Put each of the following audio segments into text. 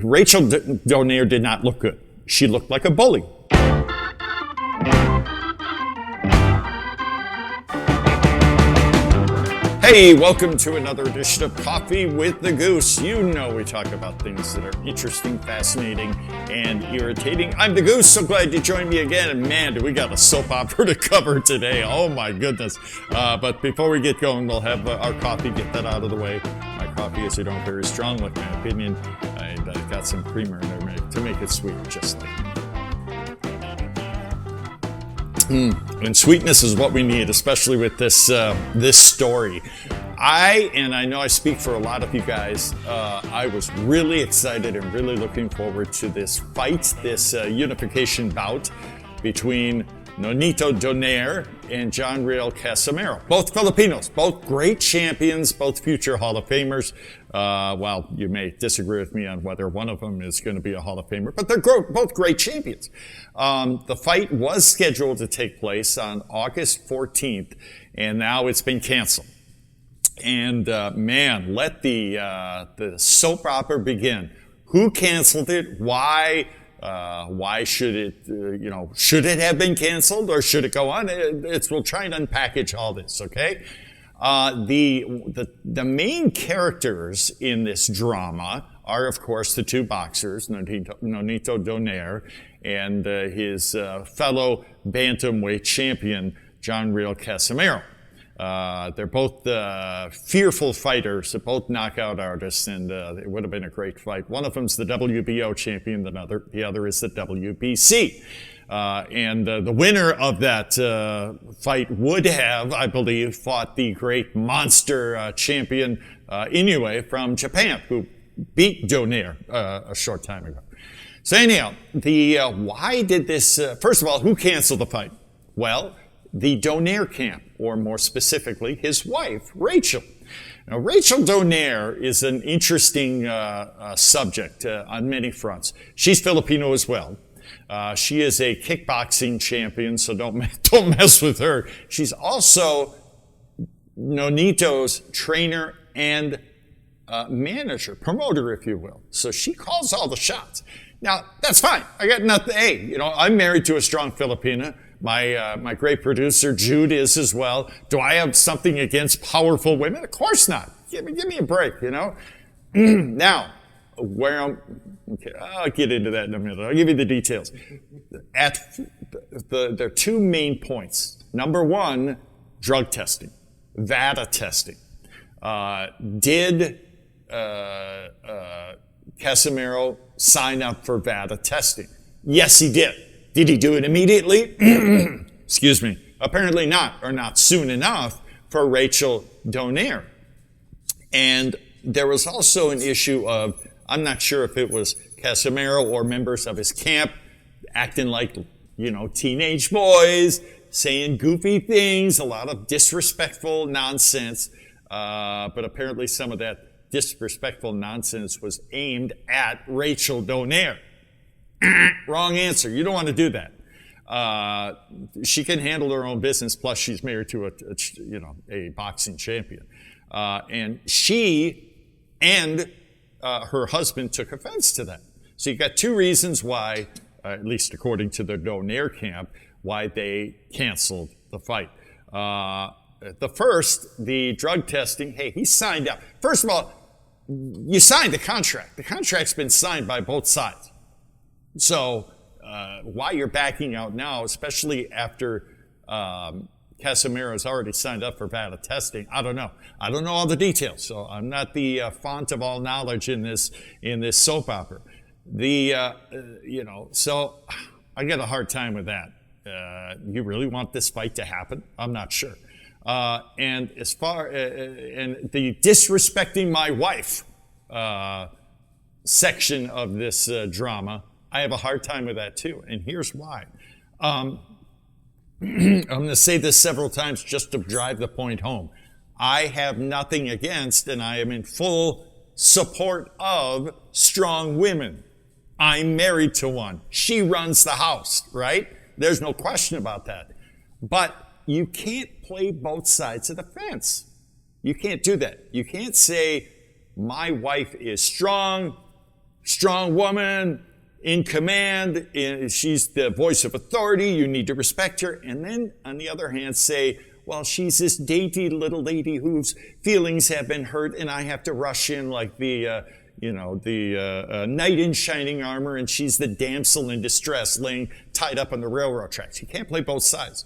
Rachel Donaire did not look good. She looked like a bully. Hey, welcome to another edition of Coffee with the Goose. You know we talk about things that are interesting, fascinating, and irritating. I'm the Goose. So glad you joined me again. And man, do we got a soap opera to cover today. Oh my goodness. But before we get going, we'll have our coffee, get that out of the way. My coffee is very strong, like my opinion. And I've got some creamer in there to make it sweet, just like And sweetness is what we need, especially with this story. I know I speak for a lot of you guys, I was really excited and really looking forward to this fight, this unification bout between Nonito Donaire and Rachel Casimero. Both Filipinos, both great champions, both future Hall of Famers. Well, you may disagree with me on whether one of them is going to be a Hall of Famer, but they're both great champions. The fight was scheduled to take place on August 14th, and now it's been canceled. And man, let the soap opera begin. Who canceled it? Why? Why should it, should it have been canceled or should it go on? We'll try and unpackage all this, okay? The main characters in this drama are, of course, the two boxers, Nonito Donaire and his fellow bantamweight champion, Rachel Casimero. They're both fearful fighters. They're both knockout artists, and it would have been a great fight. One of them's the WBO champion, the other is the WBC. And the winner of that fight would have, I believe, fought the great monster champion Inoue from Japan, who beat Donaire a short time ago. So anyhow, why did this? First of all, who canceled the fight? Well, the Donaire camp, or more specifically, his wife, Rachel. Now, Rachel Donaire is an interesting subject on many fronts. She's Filipino as well. She is a kickboxing champion, so don't mess with her. She's also Nonito's trainer and manager, promoter, if you will. So she calls all the shots. Now, that's fine. I got nothing. Hey, I'm married to a strong Filipina. My great producer, Jude, is as well. Do I have something against powerful women? Of course not. Give me a break, Now, okay, I'll get into that in a minute. I'll give you the details. There are two main points. Number one, drug testing, VADA testing. Did Casimero sign up for VADA testing? Yes, he did. Did he do it immediately? Excuse me. Apparently not, or not soon enough for Rachel Donaire. And there was also an issue of, I'm not sure if it was Casimero or members of his camp acting like, teenage boys, saying goofy things, a lot of disrespectful nonsense. But apparently some of that disrespectful nonsense was aimed at Rachel Donaire. Wrong answer. You don't want to do that. She can handle her own business. Plus, she's married to a boxing champion, and she and her husband took offense to that. So you got two reasons why, at least according to the Donaire camp, why they canceled the fight. The first, the drug testing. Hey, he signed up. First of all, you signed the contract. The contract's been signed by both sides. So why you're backing out now, especially after Casimero's already signed up for VADA testing, I don't know. I don't know all the details, so I'm not the font of all knowledge in this soap opera. So I get a hard time with that. You really want this fight to happen? I'm not sure. And as far and the disrespecting my wife section of this drama, I have a hard time with that too, and here's why. I'm going to say this several times just to drive the point home. I have nothing against, and I am in full support of strong women. I'm married to one. She runs the house, right? There's no question about that. But you can't play both sides of the fence. You can't do that. You can't say, my wife is strong, strong woman, in command, she's the voice of authority, you need to respect her. And then, on the other hand, say, well, she's this dainty little lady whose feelings have been hurt, and I have to rush in like the knight in shining armor, and she's the damsel in distress laying tied up on the railroad tracks. You can't play both sides.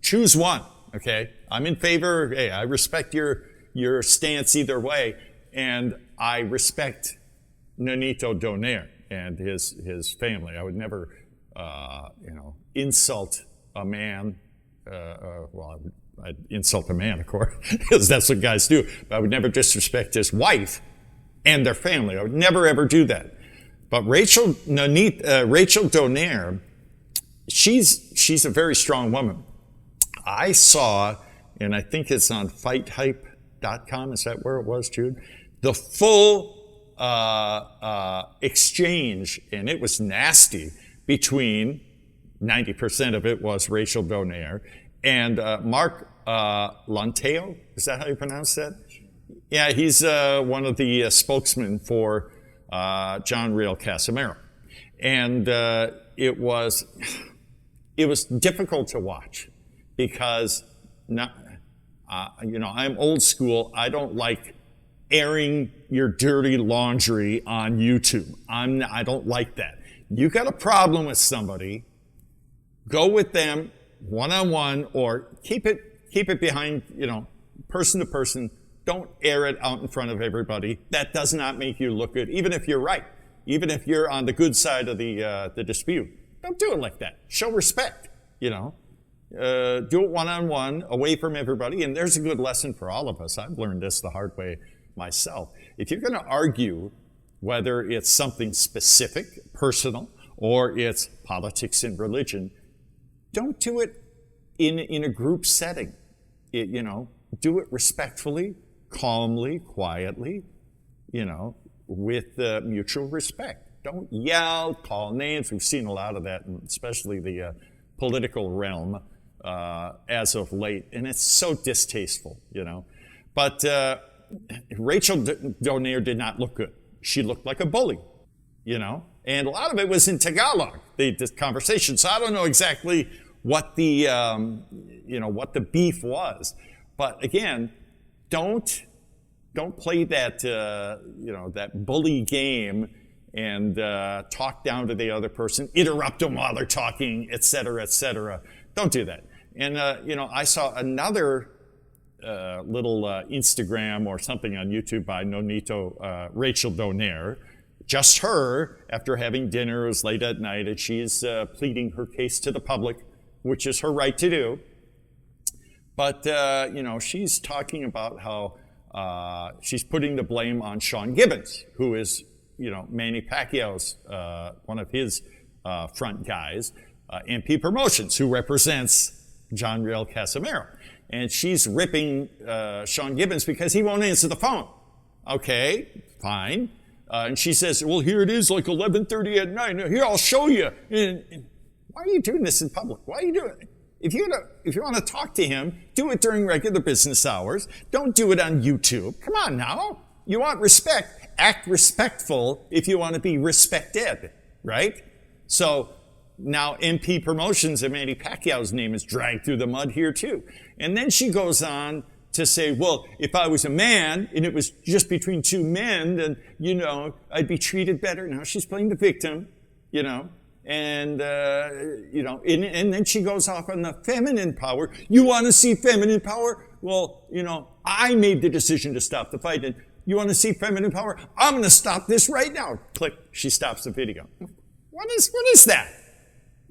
Choose one, okay? I'm in favor. Hey, I respect your stance either way, and I respect Nonito Donaire and his family. I would never, insult a man. I'd insult a man, of course, because that's what guys do. But I would never disrespect his wife and their family. I would never, ever do that. But Rachel Donaire, she's a very strong woman. I saw, and I think it's on fighthype.com, is that where it was, Jude? The full exchange, and it was nasty, between 90% of it was Rachel Donaire and Mark Lanteo. Is that how you pronounce that? Yeah, he's one of the spokesmen for John Real Casimero. And it was difficult to watch because, I'm old school. I don't like airing your dirty laundry on YouTube. I don't like that. You got a problem with somebody, go with them one-on-one, or keep it behind, person to person. Don't air it out in front of everybody. That does not make you look good, even if you're right, even if you're on the good side of the dispute. Don't do it like that. Show respect, Do it one-on-one, away from everybody, and there's a good lesson for all of us. I've learned this the hard way myself. If you're going to argue, whether it's something specific, personal, or it's politics and religion, don't do it in a group setting. Do it respectfully, calmly, quietly, with mutual respect. Don't yell, call names. We've seen a lot of that, especially the political realm as of late, and it's so distasteful, But Rachel Donaire did not look good. She looked like a bully, and a lot of it was in Tagalog, this conversation. So I don't know exactly what the beef was, but again, don't play that that bully game and talk down to the other person, interrupt them while they're talking, et cetera, et cetera. Don't do that. And I saw another little Instagram or something on YouTube by Nonito Rachel Donaire, just her, after having dinner, it was late at night, and she's pleading her case to the public, which is her right to do. But, she's talking about how she's putting the blame on Sean Gibbons, who is, Manny Pacquiao's, one of his front guys, MP Promotions, who represents John Real Casimero. And she's ripping Sean Gibbons because he won't answer the phone. Okay, fine. And she says, well, here it is, like 11:30 at night. Here, I'll show you. And why are you doing this in public? Why are you doing it? If you want to talk to him, do it during regular business hours. Don't do it on YouTube. Come on now. You want respect. Act respectful if you want to be respected, right? So now MP Promotions and Manny Pacquiao's name is dragged through the mud here too. And then she goes on to say, well, if I was a man and it was just between two men, then, I'd be treated better. Now she's playing the victim, and, and then she goes off on the feminine power. You want to see feminine power? Well, I made the decision to stop the fight. And you want to see feminine power? I'm going to stop this right now. Click. She stops the video. What is that?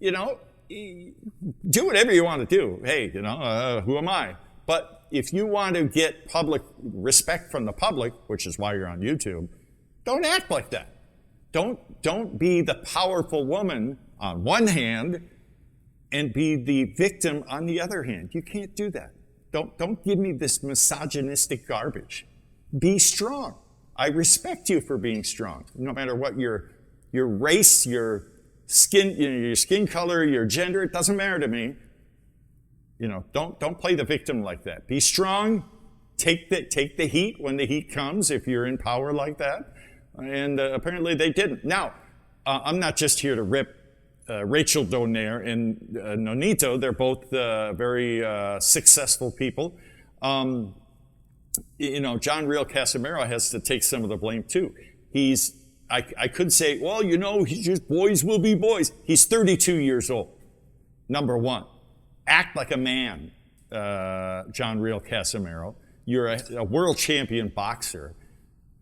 Do whatever you want to do. Hey, who am I? But if you want to get public respect from the public, which is why you're on YouTube, don't act like that. Don't be the powerful woman on one hand and be the victim on the other hand. You can't do that. Don't give me this misogynistic garbage. Be strong. I respect you for being strong, no matter what your race, your skin, your skin color, your gender. It doesn't matter to me. Don't play the victim like that. Be strong. Take the heat when the heat comes. If you're in power like that, And apparently they didn't. Now, I'm not just here to rip Rachel Donaire and Nonito. They're both very successful people. John Real Casimero has to take some of the blame too. I could say, well, he's just boys will be boys. He's 32 years old. Number one, act like a man, John Real Casimero. You're a world champion boxer.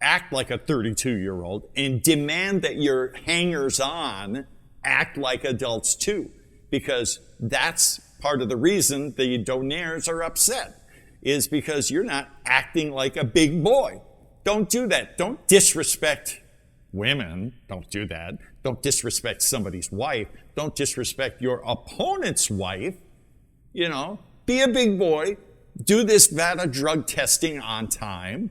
Act like a 32-year-old and demand that your hangers-on act like adults too, because that's part of the reason the Donaires are upset, is because you're not acting like a big boy. Don't do that. Don't disrespect women. Don't do that. Don't disrespect somebody's wife. Don't disrespect your opponent's wife. Be a big boy. Do this VADA drug testing on time.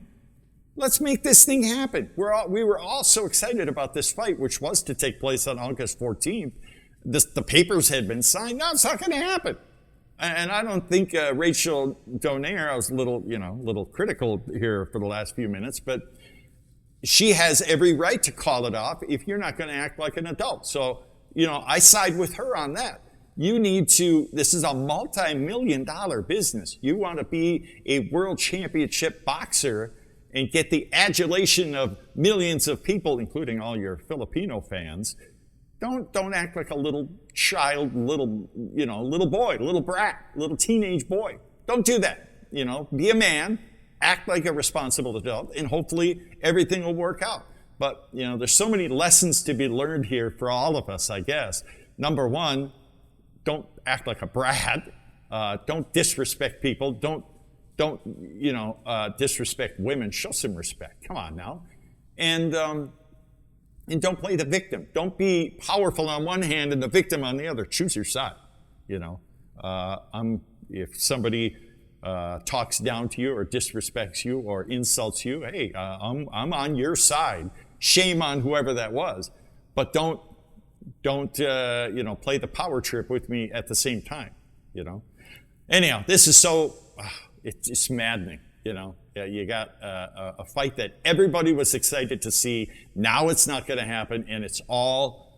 Let's make this thing happen. We were all so excited about this fight, which was to take place on August 14th. The papers had been signed. No, it's not going to happen. And I don't think Rachel Donaire, I was a little critical here for the last few minutes, but she has every right to call it off if you're not going to act like an adult. So, I side with her on that. This is a multi-million-dollar business. You want to be a world championship boxer and get the adulation of millions of people, including all your Filipino fans. Don't act like a little child, little boy, little brat, little teenage boy. Don't do that. Be a man, act like a responsible adult, and hopefully everything will work out. But, there's so many lessons to be learned here for all of us, I guess. Number one, don't act like a brat. Don't disrespect people. Don't disrespect women. Show some respect. Come on now. And don't play the victim. Don't be powerful on one hand and the victim on the other. Choose your side. If somebody talks down to you or disrespects you or insults you, hey, I'm on your side. Shame on whoever that was. But don't play the power trip with me at the same time. Anyhow, this is so. It's maddening, You got a fight that everybody was excited to see. Now it's not going to happen, and it's all,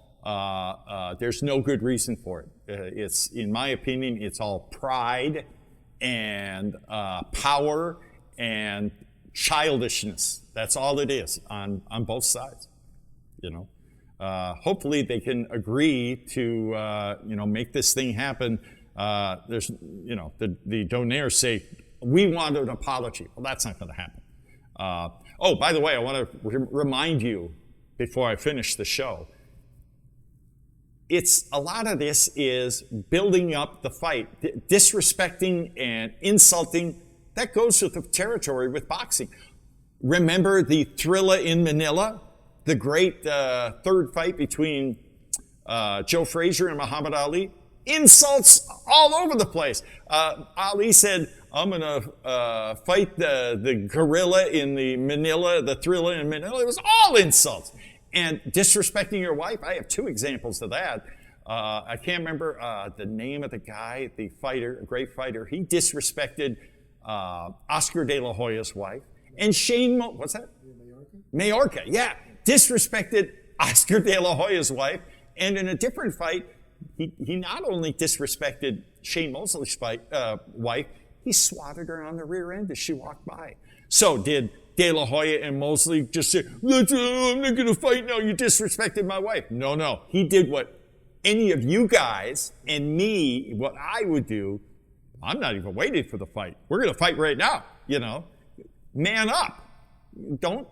there's no good reason for it. In my opinion, it's all pride and power and childishness. That's all it is on both sides, Hopefully they can agree to, make this thing happen. The Donaires say, we want an apology. Well, that's not going to happen. By the way, I want to remind you before I finish the show. A lot of this is building up the fight. Disrespecting and insulting, that goes with the territory with boxing. Remember the Thrilla in Manila? The great third fight between Joe Frazier and Muhammad Ali? Insults all over the place. Ali said, I'm going to fight the gorilla in the Thrilla in Manila. It was all insults. And disrespecting your wife, I have two examples of that. I can't remember the name of the guy, the fighter, a great fighter. He disrespected Oscar De La Hoya's wife. And what's that? Mayorga, yeah. Disrespected Oscar De La Hoya's wife. And in a different fight, he not only disrespected Shane Mosley's wife, he swatted her on the rear end as she walked by. So did De La Hoya and Mosley just say, I'm not going to fight now, you disrespected my wife? No. He did what any of you guys and me, what I would do. I'm not even waiting for the fight. We're going to fight right now, Man up. Don't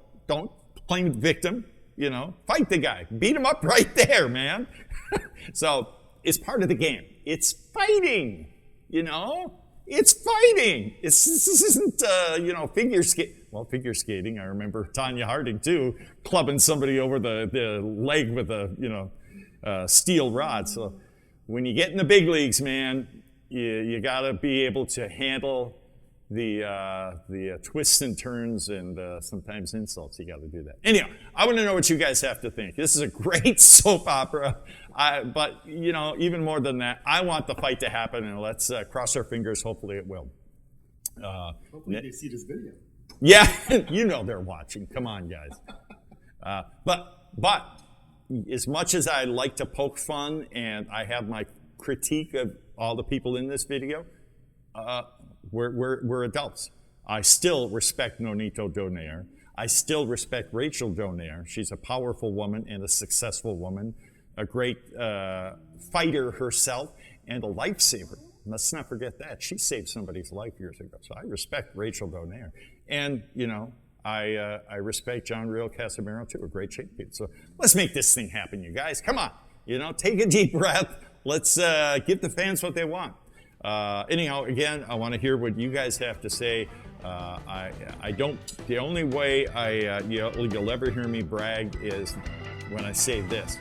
claim the victim, Fight the guy. Beat him up right there, man. So it's part of the game. It's fighting, It's fighting. This isn't, figure skating. Well, figure skating, I remember Tanya Harding, too, clubbing somebody over the leg with a steel rod. So when you get in the big leagues, man, you got to be able to handle the twists and turns and sometimes insults. You got to do that. Anyhow, I want to know what you guys have to think. This is a great soap opera. But, even more than that, I want the fight to happen, and let's cross our fingers. Hopefully it will. Hopefully they see this video. Yeah, they're watching. Come on, guys. But as much as I like to poke fun and I have my critique of all the people in this video, we're adults. I still respect Nonito Donaire. I still respect Rachel Donaire. She's a powerful woman and a successful woman, a great fighter herself, and a lifesaver. Let's not forget that. She saved somebody's life years ago. So I respect Rachel Donaire. And, you know, I respect John Real Casimero, too, a great champion. So let's make this thing happen, you guys. Come on. You know, take a deep breath. Let's give the fans what they want. Anyhow, again, I want to hear what you guys have to say. The only way you'll ever hear me brag is when I say this.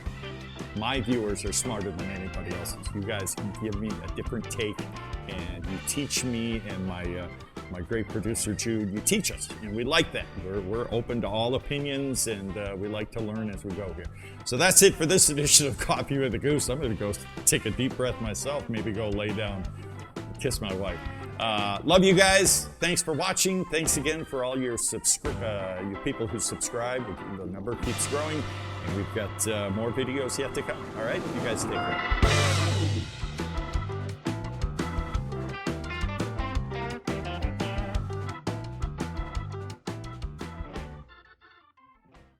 My viewers are smarter than anybody else's. You guys give me a different take, and you teach me and my great producer Jude. You teach us, and we like that. We're open to all opinions, and we like to learn as we go here. So that's it for this edition of Coffee with the Goose. I'm going to go take a deep breath myself, maybe go lay down, kiss my wife. Love you guys. Thanks for watching. Thanks again for all your people who subscribe. The number keeps growing, and we've got more videos yet to come. All right, you guys take care.